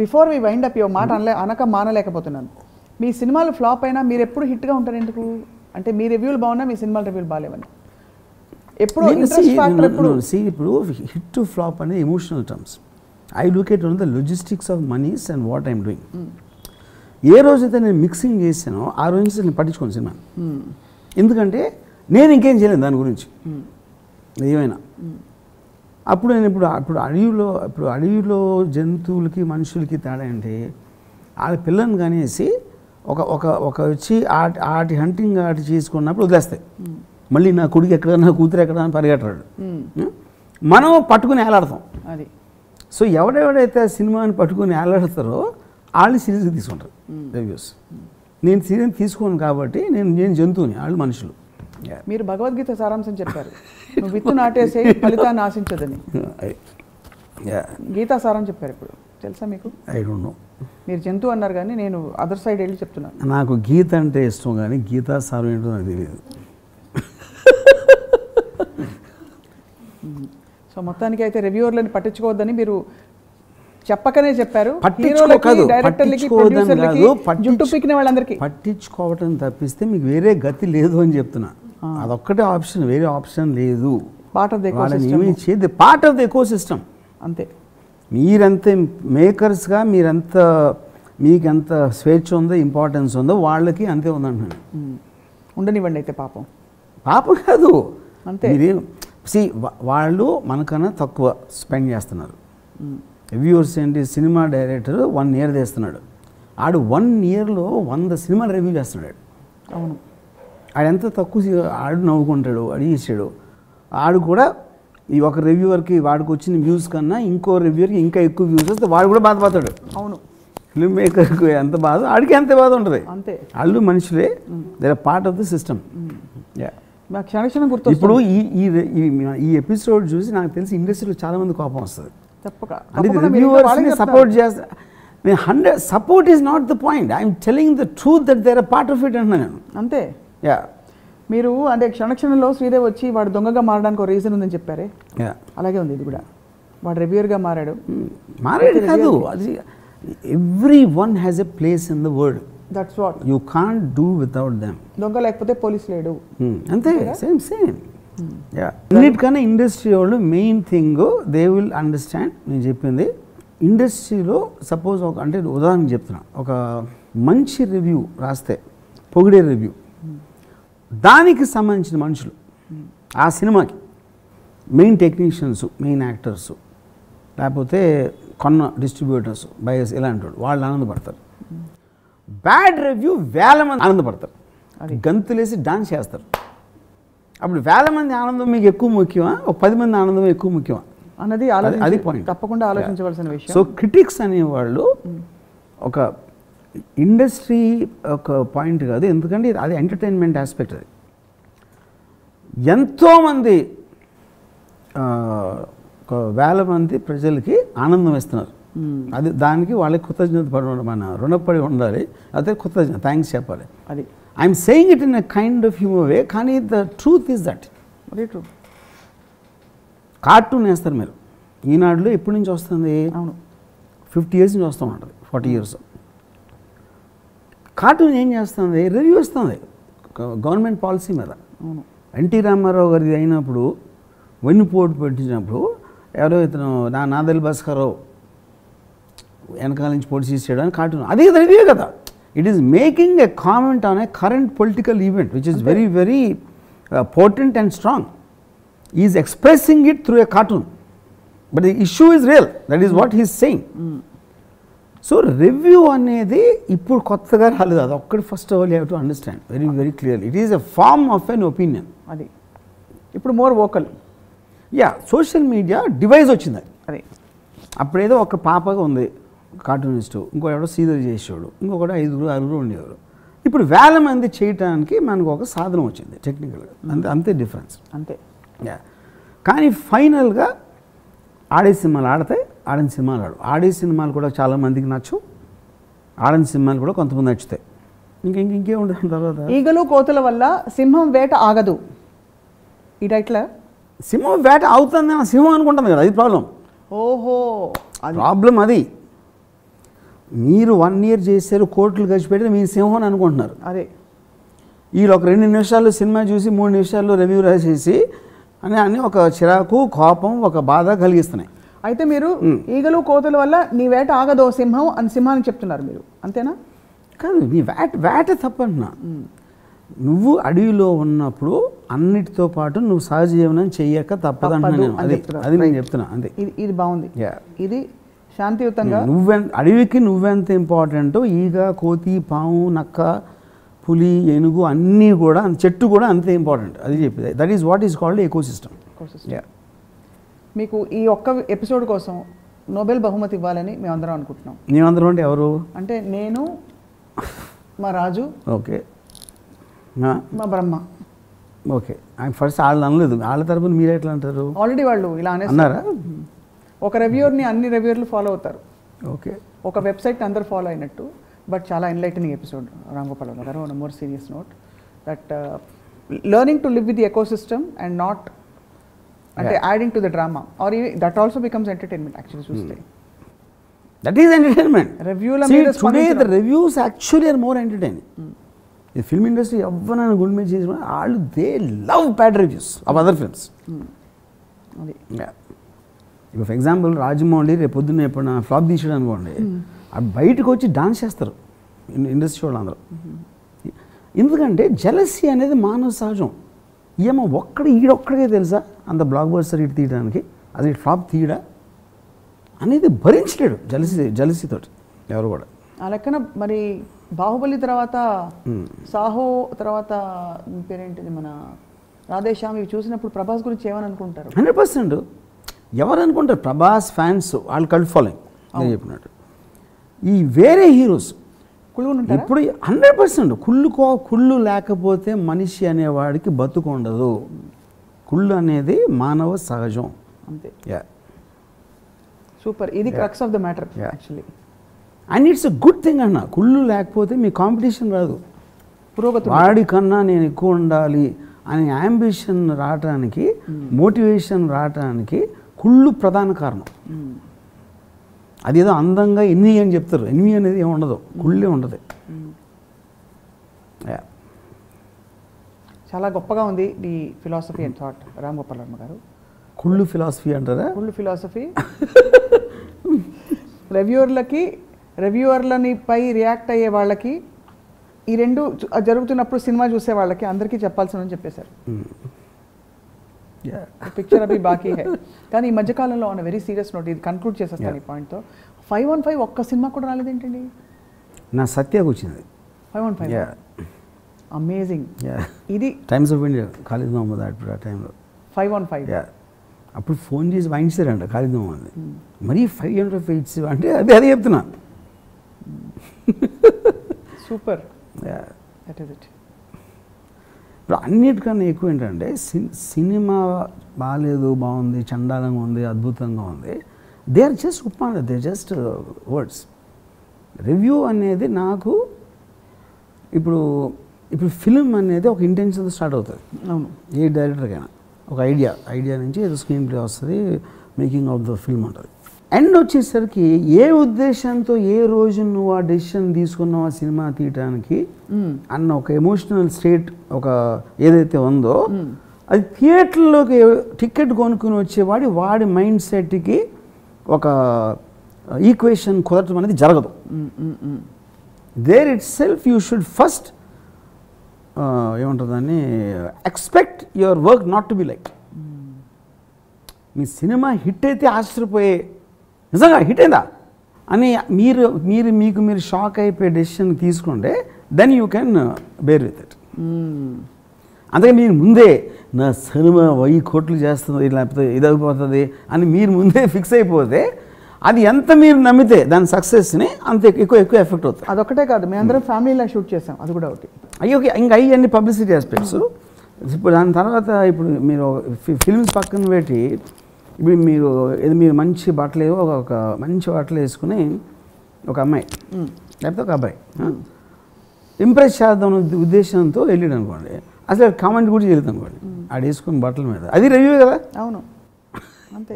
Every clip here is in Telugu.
Before we wind up your మాట అనక మానలేకపోతున్నాను. మీ సినిమాలు ఫ్లాప్ అయినా మీరు ఎప్పుడు హిట్గా ఉంటారు ఎందుకు? అంటే మీ రివ్యూలు బాగున్నా మీ సినిమాల రివ్యూలు బాగాలేవని ఎప్పుడు ఇంట్రెస్ట్ ఫ్యాక్టర్ ఎప్పుడు? ఇప్పుడు హిట్ టు ఫ్లాప్ అనేది emotional terms. I look at the logistics of monies and what I'm doing. ఏ రోజైతే నేను మిక్సింగ్ చేశానో ఆ రోజు నుంచి నేను పట్టించుకోను సినిమా. ఎందుకంటే నేను ఇంకేం చేయలేను దాని గురించి ఏమైనా. అప్పుడు నేను ఇప్పుడు అడవిలో జంతువులకి మనుషులకి తేడా అంటే వాళ్ళ పిల్లల్ని కానేసి ఒక వచ్చి ఆటి హంటింగ్ ఆటి చేసుకున్నప్పుడు వదిలేస్తాయి. మళ్ళీ నా కొడుకు ఎక్కడ నా కూతురు ఎక్కడ అని పరిగెట్టాడు. మనం పట్టుకుని ఏలాడతాం. అది సో ఎవడెవడైతే సినిమాని పట్టుకుని ఏలాడతారో వాళ్ళు సీరియస్గా తీసుకుంటారు రివ్యూస్. నేను సీరియస్ తీసుకోను కాబట్టి నేను జంతువుని, వాళ్ళు మనుషులు. మీరు భగవద్గీత సారాంశం చెప్పారు, నువ్వు విత్తు నాటేసే ఫలితాన్ని ఆశించదని. గీతా సారం చెప్పారు. ఇప్పుడు తెలుసా మీకు? I don't know. మీరు జంతువు అన్నారు కానీ నేను అదర్ సైడ్ వెళ్ళి చెప్తున్నాను. నాకు గీత అంటే ఇష్టం కానీ గీతా సారం ఏంటో నాకు తెలియదు. సో మొత్తానికి అయితే రివ్యూవర్లని పట్టించుకోవద్దని మీరు చెప్పకనే చెప్పారు. పట్టించుకోవటం తప్పిస్తే మీకు వేరే గతి లేదు అని చెప్తున్నా. అదొక్కటే ఆప్షన్, వేరే ఆప్షన్ లేదు. Part of the eco system. అంతే. మీరంతే మేకర్స్గా మీకెంత స్వేచ్ఛ ఉందో, ఇంపార్టెన్స్ ఉందో వాళ్ళకి అంతే ఉందంటున్నాను. ఉండనివ్వండి అయితే. పాపం కాదు, అంతే. వాళ్ళు మనకన్నా తక్కువ స్పెండ్ చేస్తున్నారు. రివ్యూవర్స్ ఏంటి, సినిమా డైరెక్టర్ 1 year చేస్తున్నాడు. ఆడు 1 yearలో 100 సినిమాలు రివ్యూ చేస్తున్నాడు. అవును. ఆడెంత తక్కువ, ఆడు నవ్వుకుంటాడు, అడిగేసాడు. ఆడు కూడా ఈ ఒక రివ్యూవర్కి వాడికి వచ్చిన వ్యూస్ కన్నా ఇంకో రివ్యూవర్కి ఇంకా ఎక్కువ వ్యూస్ వస్తే వాడు కూడా బాధపడతాడు. అవును. ఫిల్మ్ మేకర్కి ఎంత బాధ ఆడికి అంతే బాధ ఉంటుంది. అంతే. వాళ్ళు మనుషులే, they are part of the system. ఇప్పుడు ఈ ఎపిసోడ్ చూసి నాకు తెలిసి ఇండస్ట్రీలో చాలా మంది కోపం వస్తుంది. అంటే రివ్యూవర్స్ని సపోర్ట్ చేస్తా. Support is not the point. I'm telling the truth that they are part of it అంటున్నాను నేను. అంతే. మీరు అంటే క్షణక్షణంలో శ్రీదేవి వచ్చి వాడు దొంగగా మారడానికి ఒక రీజన్ ఉందని చెప్పారే, అలాగే ఉంది ఇది కూడా. వాడు రివ్యూవర్గా మారాడు కాదు, అది every one has a place in the world. That's what you can't do without them. దొంగ లేకపోతే పోలీస్ లేడు. అంతే. సేమ్. అన్నిటికన్నా ఇండస్ట్రీ వాళ్ళు main thing they will understand. నేను చెప్పింది ఇండస్ట్రీలో సపోజ్ అంటే ఉదాహరణ చెప్తున్నా, ఒక మంచి రివ్యూ రాస్తే, పొగిడే రివ్యూ, దానికి సంబంధించిన మనుషులు ఆ సినిమాకి మెయిన్ టెక్నీషియన్స్, మెయిన్ యాక్టర్స్, లేకపోతే కొన్న డిస్ట్రిబ్యూటర్స్, బయర్స్, ఇలాంటి వాళ్ళు ఆనందపడతారు. బ్యాడ్ రివ్యూ 1000 మంది ఆనందపడతారు, గంతులేసి డాన్స్ చేస్తారు. అప్పుడు 1000 మంది ఆనందం మీకు ఎక్కువ ముఖ్యమా, ఒక 10 మంది ఆనందం ఎక్కువ ముఖ్యమా అన్నది అది పాయింట్. తప్పకుండా ఆలోచించవలసిన విషయం. సో క్రిటిక్స్ అనేవాళ్ళు ఒక ఇండస్ట్రీ ఒక పాయింట్ కాదు, ఎందుకంటే అది ఎంటర్టైన్మెంట్ ఆస్పెక్ట్. అది ఎంతోమంది 1000 మంది ప్రజలకి ఆనందం ఇస్తున్నారు. అది దానికి వాళ్ళకి కృతజ్ఞత పడి మన రుణపడి ఉండాలి. అదే కృతజ్ఞత, థ్యాంక్స్ చెప్పాలి. అది I'm saying it in a kind of humour way, కానీ the truth is that. Very true. Cartoon వేస్తారు మీరు, ఈనాడులో ఎప్పటి నుంచి వస్తుంది? అవును, 50 years నుంచి వస్తూ ఉంటుంది, 40 years. కార్టూన్ ఏం చేస్తుంది? రివ్యూ ఇస్తుంది గవర్నమెంట్ పాలసీ మీద. అవును. ఎన్టీ రామారావు గారిది అయినప్పుడు వెన్నుపోటు పెట్టించినప్పుడు ఎవరో ఇతను నాదెల్ భాస్కర్రావు వెనకాల నుంచి పొడి చేసేయడానికి కార్టూన్, అది రివ్యూ కదా. It is making a comment on a current political event which is very very potent and strong. Is expressing it through a cartoon, but the issue is real. That is what he's saying. So review అనేది ఇప్పుడు కొత్తగా రాలేదు, అది ఒక్కటి first of all you have to understand very very clearly. It is a form of an opinion. అది ఇప్పుడు more vocal. Social media device వచ్చింది. అది అప్పుడేదో ఒక పాపగా ఉంది కార్టూనిస్టు, ఇంకో ఎవడో సీరియల్ చేసేవాడు, ఇంకొకటి 5-6 ఉండేవారు. ఇప్పుడు 1000 మంది చేయటానికి మనకు ఒక సాధనం వచ్చింది టెక్నికల్గా. అంతే డిఫరెన్స్. అంతే. కానీ ఫైనల్గా ఆడే సినిమాలు ఆడతాయి, ఆడని సినిమాలు ఆడే సినిమాలు కూడా చాలామందికి నచ్చు, ఆడని సినిమాలు కూడా కొంతమంది నచ్చుతాయి. ఇంకేముంటుంది తర్వాత? ఈగలు కోతుల వల్ల సింహం వేట ఆగదు. ఈ టైట్లా సింహం వేట అవుతుంది, సింహం అనుకుంటుంది కదా, అది ప్రాబ్లం. ఓహో, ప్రాబ్లం అది. మీరు 1 year చేశారు, కోట్లు ఖర్చు పెడితే మీరు సింహం అని అనుకుంటున్నారు. అదే వీళ్ళు ఒక 2 నిమిషాల్లో సినిమా చూసి 3 నిమిషాల్లో రివ్యూ రాసేసి అని ఒక చిరాకు, కోపం, ఒక బాధ కలిగిస్తున్నాయి. అయితే మీరు ఈగలు కోతుల వల్ల నీ వేట ఆగదో సింహం అని సింహానికి చెప్తున్నారు మీరు, అంతేనా? కాదు, నీ వేట తప్పంటున్నా. నువ్వు అడవిలో ఉన్నప్పుడు అన్నిటితో పాటు నువ్వు సహజ జీవనం చెయ్యక తప్పదంటున్నా. అది నేను చెప్తున్నా అంతే. ఇది బాగుంది, ఇది శాంతియుతంగా. అడవికి నువ్వెంత ఇంపార్టెంట్, ఈగ, కోతి, పాము, నక్క, పులి, ఏనుగు అన్నీ కూడా, చెట్టు కూడా అంతే ఇంపార్టెంట్. అది చెప్పేది. That is what is called ecosystem. మీకు ఈ ఒక్క ఎపిసోడ్ కోసం నోబెల్ బహుమతి ఇవ్వాలని మేమందరం అనుకుంటున్నాం. మేమందరం అంటే ఎవరు? అంటే నేను, మా రాజు, ఓకే, మా బ్రహ్మ. ఓకే, ఆయన ఫస్ట్ వాళ్ళు అనలేదు, వాళ్ళ తరపున మీరు ఎట్లా అంటారు? ఆల్రెడీ వాళ్ళు ఇలా అన్నారా? ఒక రివ్యూర్ని అన్ని రివ్యూర్లు ఫాలో అవుతారు. ఓకే, ఒక వెబ్సైట్ని అందరు ఫాలో అయినట్టు. బట్ చాలా enlightening episode Ram Gopal Varma garu. On more serious note, that learning to live with the ecosystem and not అంటే adding to the drama, or that also becomes entertainment actually చూస్తే. That is entertainment. రివ్యూల మీద today the reviews actually are more entertaining. ఈ ఫిల్మ్ ఇండస్ట్రీ ఎవరైనా గుడ్ మీద చేసిన వాళ్ళు they love bad reviews of other films. అది ఇప్పుడు ఫర్ ఎగ్జాంపుల్ రాజమౌళి రేపు పొద్దున్న ఎప్పుడైనా ఫ్లాప్ తీసాడు అనుకోండి, బయటకు వచ్చి డాన్స్ చేస్తారు ఇండస్ట్రీ వాళ్ళు అందరూ. ఎందుకంటే జెలసీ అనేది మానవ సహజం. ఏమో ఈడొక్కడికే తెలుసా అంత బ్లాక్ బస్టర్ ఇటు తీయడానికి, అది ఫ్లాప్ తీయడా అనేది భరించలేడు జెలసీతోటి ఎవరు కూడా. ఆ లెక్కన మరి బాహుబలి తర్వాత సాహో తర్వాత పేరేంటిది మన రాధేశ్యామ్, ఇవి చూసినప్పుడు ప్రభాస్ గురించి ఏమని అనుకుంటారు? 100% ఎవరు అనుకుంటారు? ప్రభాస్ ఫ్యాన్స్, వాళ్ళు కల్ట్ ఫాలోయింగ్ నేను చెప్పినట్టు. ఈ వేరే హీరోస్ ఇప్పుడు 100% కుళ్ళు లేకపోతే మనిషి అనేవాడికి బతుకు ఉండదు. కుళ్ళు అనేది మానవ సహజం అంతే. సూపర్, ఇది crux of the matter actually. And it's a good thing అన్న. కుళ్ళు లేకపోతే మీ కాంపిటీషన్ రాదు. పురోగతి, వాడికన్నా నేను ఎక్కువ ఉండాలి అనే యాంబిషన్ రావటానికి, మోటివేషన్ రావటానికి కుళ్ళు ప్రధాన కారణం. అదేదో అందంగా ఎన్ని అని చెప్తారు, ఎన్ని అనేది ఏమి ఉండదు, కుళ్ళే ఉండదు. చాలా గొప్పగా ఉంది ఈ philosophy and thought Ram Gopal Varma గారు. కుళ్ళు ఫిలాసఫీ అంటారా? కుళ్ళు ఫిలాసఫీ. రివ్యూవర్లని పై రియాక్ట్ అయ్యే వాళ్ళకి, ఈ రెండు జరుగుతున్నప్పుడు సినిమా చూసే వాళ్ళకి అందరికీ చెప్పాల్సిందని చెప్పేశారు. పిక్చర్ అవి బాకీ హై. కానీ ఈ మధ్యకాలంలో ఆన్ వెరీ సీరియస్ నోట్, ఇది కన్క్లూడ్ చేసేస్తాను ఈ పాయింట్తో. 515 ఒక్క సినిమా కూడా రాలేదేంటండి? నా సత్యాకు వచ్చింది 515. అమేజింగ్. ఇది times of India Khalid Mohammed ఆ టైంలో 515. అప్పుడు ఫోన్ చేసి వాయించారంట ఖాళీద్ మహమ్మద్. మరీ 500 ఫీట్స్ అంటే అదే చెప్తున్నా. Super, that is it. ఇప్పుడు అన్నిటికన్నా ఎక్కువ ఏంటంటే సినిమా బాగాలేదు, బాగుంది, చండాలంగా ఉంది, అద్భుతంగా ఉంది, దే ఆర్ జస్ట్ ఉప్మాన, దే జస్ట్ వర్డ్స్. రివ్యూ అనేది నాకు ఇప్పుడు ఫిలిం అనేది ఒక ఇంటెన్షన్తో స్టార్ట్ అవుతుంది. అవును, ఏ డైరెక్టర్కైనా ఒక ఐడియా నుంచి ఏదో స్క్రీన్ ప్లే వస్తుంది, మేకింగ్ ఆఫ్ ద ఫిల్మ్ ఉంటుంది. ఎండ్ వచ్చేసరికి ఏ ఉద్దేశంతో ఏ రోజు నువ్వు ఆ డెసిషన్ తీసుకున్నావు ఆ సినిమా తీయటానికి అన్న ఒక ఎమోషనల్ స్టేట్ ఒక ఏదైతే ఉందో, అది థియేటర్లోకి టికెట్ కొనుక్కుని వచ్చేవాడి వాడి మైండ్ సెట్కి ఒక ఈక్వేషన్ కుదరటం అనేది జరగదు. There itself you should first ఏముంటుందని expect your work not to be like. మీ సినిమా హిట్ అయితే ఆశ్చర్యపోయే, నిజంగా హిట్ అయిందా అని మీరు షాక్ అయిపోయే డెసిషన్ తీసుకుంటే then you can bear with it. అందుకే మీరు ముందే నా సినిమా 1000 కోట్లు చేస్తుంది లేకపోతే ఇది అయిపోతుంది అని మీరు ముందే ఫిక్స్ అయిపోతే అది ఎంత మీరు నమ్మితే దాని సక్సెస్ని అంత ఎక్కువ ఎఫెక్ట్ అవుతుంది. అదొకటే కాదు, మేము అందరం ఫ్యామిలీలో షూట్ చేసాం, అది కూడా ఒకటి. ఇంకా అన్ని పబ్లిసిటీ ఆస్పెక్ట్స్. ఇప్పుడు దాని తర్వాత ఇప్పుడు మీరు ఫిల్మ్స్ పక్కన పెట్టి ఇప్పుడు మీరు మంచి బట్టలు ఒక మంచి బట్టలు వేసుకుని ఒక అమ్మాయి లేకపోతే ఒక అబ్బాయి ఇంప్రెస్ చేద్దాం ఉద్దేశంతో వెళ్ళాడు అనుకోండి, అసలు కామెంట్ కూడా చేయలేదు అనుకోండి ఆడు వేసుకుని బట్టల మీద, అది రివ్యూ కదా. అవును, అంతే.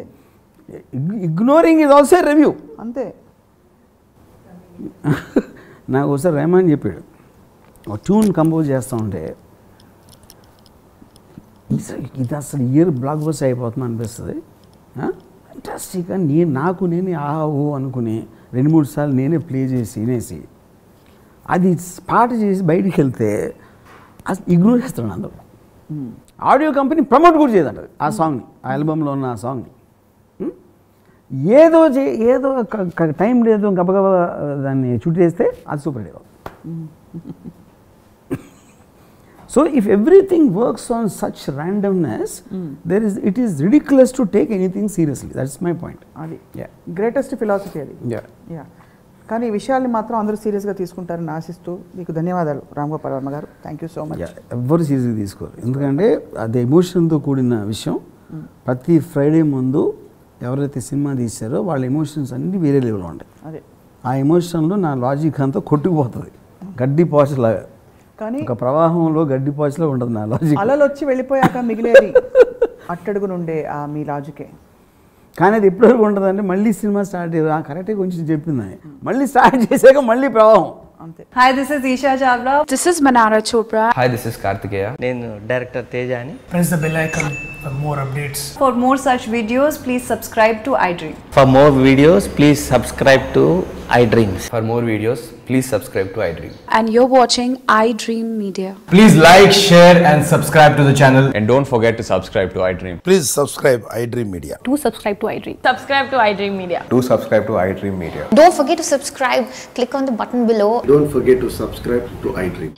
Ignoring is also review. అంతే. నాకు ఒకసారి రెహమాన్ చెప్పాడు, ఒక ట్యూన్ కంపోజ్ చేస్తూ ఉంటే ఇది అసలు ఇయర్ బ్లాక్ బస్ అయిపోతుంది అనిపిస్తుంది. ఫంటాస్టిక్గా నేను ఓ అనుకుని 2-3 సార్లు నేనే ప్లే చేసి వినేసి అది పాట చేసి బయటికి వెళ్తే అసలు ఇగ్నోర్ చేస్తున్నాను అందరూ. ఆడియో కంపెనీ ప్రమోట్ కూడా చేయదంటారు ఆ సాంగ్ని, ఆ ఆల్బంలో ఉన్న ఆ సాంగ్ని. ఏదో టైం లేదు గబగబా దాన్ని షూట్ చేస్తే అది super hit. So if everything works on such randomness it is ridiculous to take anything seriously. That's my point. అది గ్రేటెస్ట్ ఫిలాసఫీ అది. యా కానీ ఈ విషయాల్ని మాత్రం అందరూ సీరియస్గా తీసుకుంటారని ఆశిస్తూ మీకు ధన్యవాదాలు రామ్ గోపాల్ వర్మ గారు. Thank you so much. ఎవ్వరు సీరియస్గా తీసుకోరు, ఎందుకంటే అది ఎమోషన్తో కూడిన విషయం. ప్రతి ఫ్రైడే ముందు ఎవరైతే సినిమా తీశారో వాళ్ళ ఎమోషన్స్ అన్నీ వేరే లెవెల్లో ఉంటాయి. అదే ఆ ఎమోషన్లో నా లాజిక్ అంతా కొట్టుకుపోతుంది, గడ్డి పోచలాగా. కానీ ఒక ప్రవాహంలో గడ్డి పోచలా ఉంటుంది నా లాజిక్. అలలు వచ్చి వెళ్ళిపోయాక మిగిలేది అట్టడుగు నుండే మీ లాజికే. కానీ అది ఎప్పటివరకు ఉంటుందంటే మళ్ళీ సినిమా స్టార్ట్ కరెక్ట్గా కొంచెం చెప్పింది, మళ్ళీ స్టార్ట్ చేసాక మళ్ళీ ప్రవాహం అంతే. Hi, this is Isha Chavla. This is Manara Chopra. Hi, this is Kartikeya. నేను director తేజాని. Press the bell icon for more updates. For more such videos, please subscribe to iDream. For more videos, please subscribe to iDreams. For more videos, please subscribe to iDream. And you're watching iDream Media. Please like, share and subscribe to the channel. And don't forget to subscribe to iDream. Please subscribe iDream Media. Do subscribe to iDream. Subscribe to iDream Media. Do subscribe to iDream Media. Don't forget to subscribe. Click on the button below. Don't forget to subscribe to iDream.